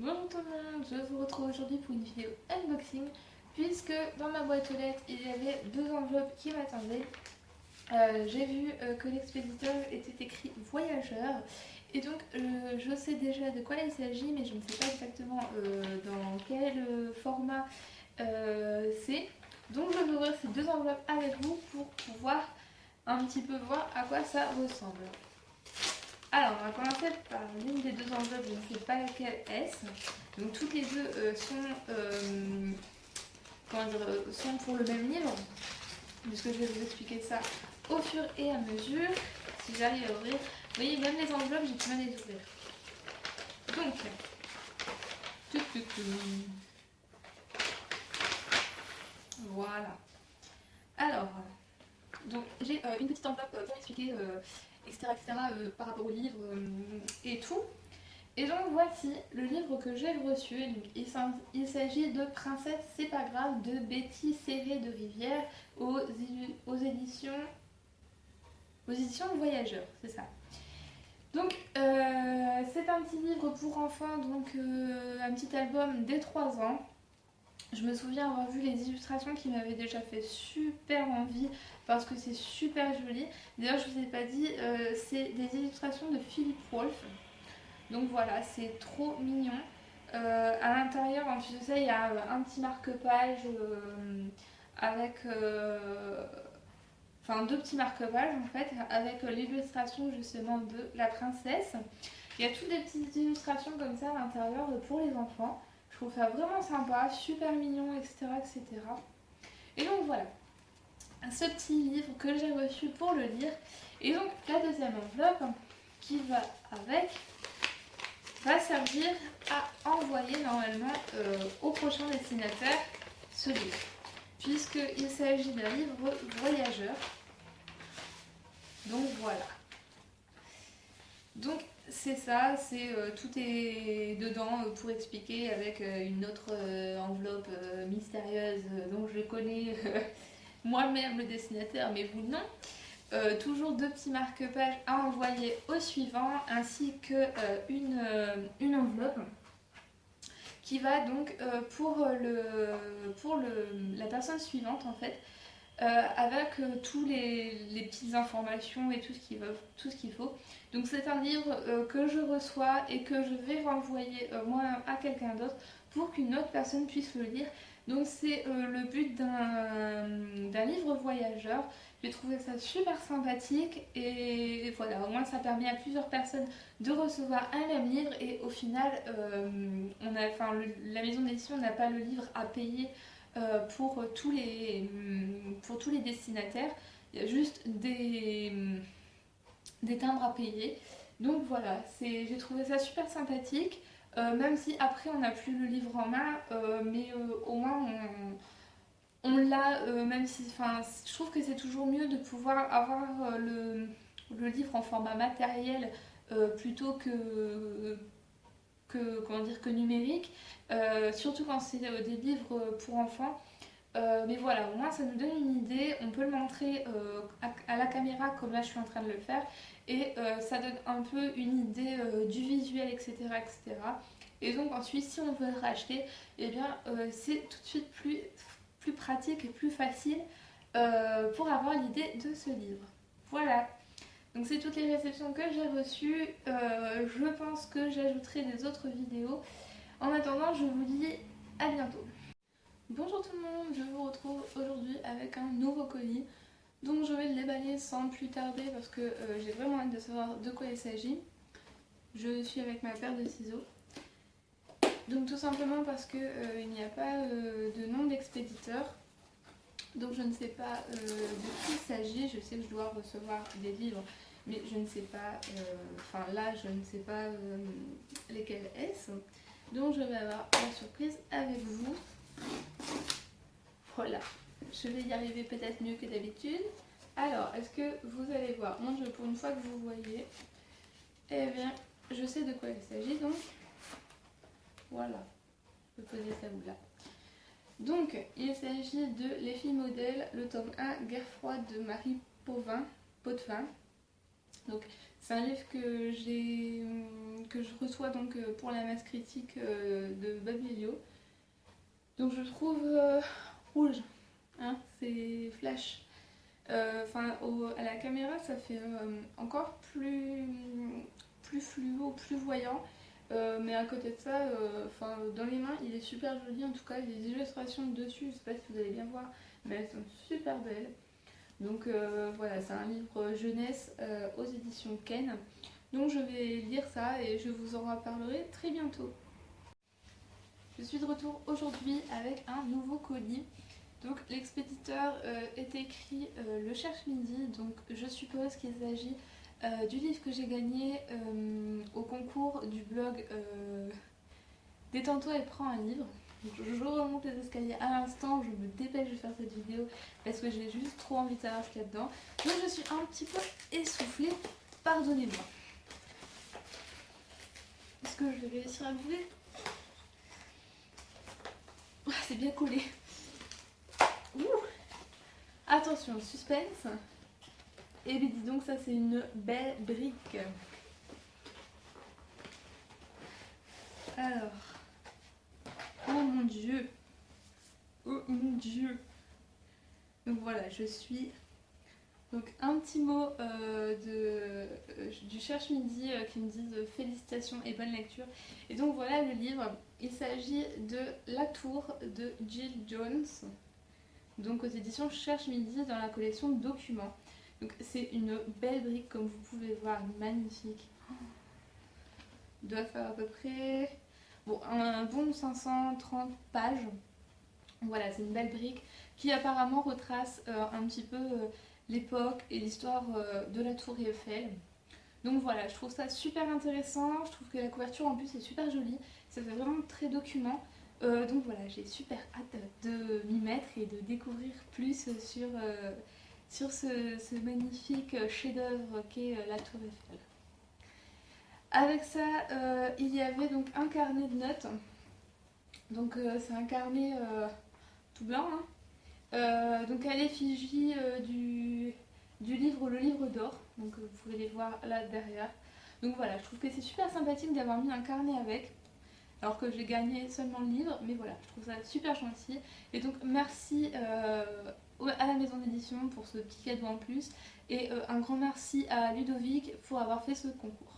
Bonjour tout le monde, je vous retrouve aujourd'hui pour une vidéo unboxing puisque dans ma boîte aux lettres il y avait deux enveloppes qui m'attendaient. J'ai vu que l'expéditeur était écrit voyageur et donc je sais déjà de quoi il s'agit mais je ne sais pas exactement dans quel format c'est. Donc je vais ouvrir ces deux enveloppes avec vous pour pouvoir un petit peu voir à quoi ça ressemble. Alors, on va commencer par l'une des deux enveloppes, je ne sais pas laquelle est-ce. Donc, toutes les deux sont pour le même livre, puisque je vais vous expliquer ça au fur et à mesure. Si j'arrive à ouvrir, vous voyez, même les enveloppes, j'ai du mal à les ouvrir. Donc, voilà. Alors, donc j'ai une petite enveloppe pour expliquer, etc., par rapport au livre et tout. Et donc voici le livre que j'ai reçu. Donc, il s'agit de Princesse, c'est pas grave de Betty Serré de Rivière aux éditions Voyageurs, c'est ça. Donc c'est un petit livre pour enfants, donc un petit album dès 3 ans. Je me souviens avoir vu les illustrations qui m'avaient déjà fait super envie parce que c'est super joli. D'ailleurs je vous ai pas dit, c'est des illustrations de Philippe Wolf. Donc voilà, c'est trop mignon. À l'intérieur, en plus de ça, il y a un petit marque-page avec. Enfin, deux petits marque-pages en fait, avec l'illustration justement de la princesse. Il y a toutes des petites illustrations comme ça à l'intérieur pour les enfants. Je trouve ça vraiment sympa, super mignon, etc. etc. Et donc voilà, ce petit livre que j'ai reçu pour le lire. Et donc la deuxième enveloppe qui va avec va servir à envoyer normalement au prochain destinataire ce livre, puisqu'il s'agit d'un livre voyageur. Donc voilà. Donc c'est ça, tout est dedans pour expliquer avec une autre enveloppe mystérieuse dont je connais moi-même le destinataire, mais vous non. Toujours deux petits marque-pages à envoyer au suivant, ainsi que une enveloppe qui va donc pour la personne suivante en fait, avec tous les petites informations et tout ce qu'il faut. Donc c'est un livre que je reçois et que je vais renvoyer moi à quelqu'un d'autre pour qu'une autre personne puisse le lire. Donc c'est le but d'un livre voyageur. J'ai trouvé ça super sympathique et voilà, au moins ça permet à plusieurs personnes de recevoir un même livre et au final, la maison d'édition n'a pas le livre à payer pour tous les destinataires. Il y a juste des timbres à payer. Donc voilà, j'ai trouvé ça super sympathique. Même si après on n'a plus le livre en main, mais au moins on l'a, même si, enfin, je trouve que c'est toujours mieux de pouvoir avoir le livre en format matériel plutôt comment dire, que numérique, surtout quand c'est des livres pour enfants. Mais voilà, au moins ça nous donne une idée, on peut le montrer à la caméra comme là je suis en train de le faire et ça donne un peu une idée du visuel, etc., etc. Et donc ensuite si on veut le racheter, eh bien c'est tout de suite plus pratique et plus facile pour avoir l'idée de ce livre. Voilà, donc c'est toutes les réceptions que j'ai reçues. Je pense que j'ajouterai des autres vidéos. En attendant, je vous dis à bientôt. Bonjour tout le monde, je vous retrouve aujourd'hui avec un nouveau colis. Donc je vais le déballer sans plus tarder parce que j'ai vraiment hâte de savoir de quoi il s'agit. Je suis avec ma paire de ciseaux. Donc tout simplement parce que il n'y a pas de nom d'expéditeur. Donc je ne sais pas de qui il s'agit. Je sais que je dois recevoir des livres, mais je ne sais pas, là je ne sais pas lesquels est-ce. Donc je vais avoir la surprise avec vous. Voilà, je vais y arriver peut-être mieux que d'habitude. Alors, est-ce que vous allez voir? Mon Dieu, pour une fois que vous voyez, eh bien, je sais de quoi il s'agit, donc voilà, je peux poser ça là. Donc, il s'agit de Les filles modèles, le tome 1, Guerre froide de Marie Potvin. Donc, C'est un livre que je reçois donc pour la masse critique de Babelio. Donc je trouve rouge, hein, c'est flash. Enfin, à la caméra, ça fait encore plus fluo, plus voyant. Mais à côté de ça, dans les mains, il est super joli. En tout cas, il y a des illustrations dessus. Je sais pas si vous allez bien voir, mais elles sont super belles. Donc voilà, c'est un livre jeunesse aux éditions Ken. Donc je vais lire ça et je vous en reparlerai très bientôt. Je suis de retour aujourd'hui avec un nouveau colis. Donc l'expéditeur est écrit Le Cherche Midi, donc je suppose qu'il s'agit du livre que j'ai gagné au concours du blog Détends-toi et prends un livre. Donc, je remonte les escaliers à l'instant, je me dépêche de faire cette vidéo parce que j'ai juste trop envie de savoir ce qu'il y a dedans. Donc je suis un petit peu essoufflée, pardonnez-moi. Est-ce que je vais réussir à l'ouvrir? C'est bien collé. Ouh. Attention, suspense. Et bien dis donc, ça c'est une belle brique. Alors. Oh mon dieu. Oh mon dieu. Donc voilà, je suis... Donc un petit mot du Cherche Midi qui me disent félicitations et bonne lecture. Et donc voilà le livre. Il s'agit de La Tour de Jill Jones. Donc aux éditions Cherche Midi dans la collection Documents. Donc c'est une belle brique comme vous pouvez voir, magnifique. Il doit faire à peu près un bon 530 pages. Voilà, c'est une belle brique qui apparemment retrace un petit peu l'époque et l'histoire de la tour Eiffel. Donc voilà, je trouve ça super intéressant, je trouve que la couverture en plus est super jolie, ça fait vraiment très document. Donc voilà, j'ai super hâte de m'y mettre et de découvrir plus sur ce magnifique chef-d'œuvre qu'est la tour Eiffel. Avec ça, il y avait donc un carnet de notes. Donc c'est un carnet tout blanc, hein. Donc à l'effigie du livre Le Livre d'Or, donc vous pouvez les voir là derrière. Donc voilà, je trouve que c'est super sympathique d'avoir mis un carnet avec, alors que j'ai gagné seulement le livre, mais voilà, je trouve ça super gentil. Et donc merci à la maison d'édition pour ce petit cadeau en plus, et un grand merci à Ludovic pour avoir fait ce concours.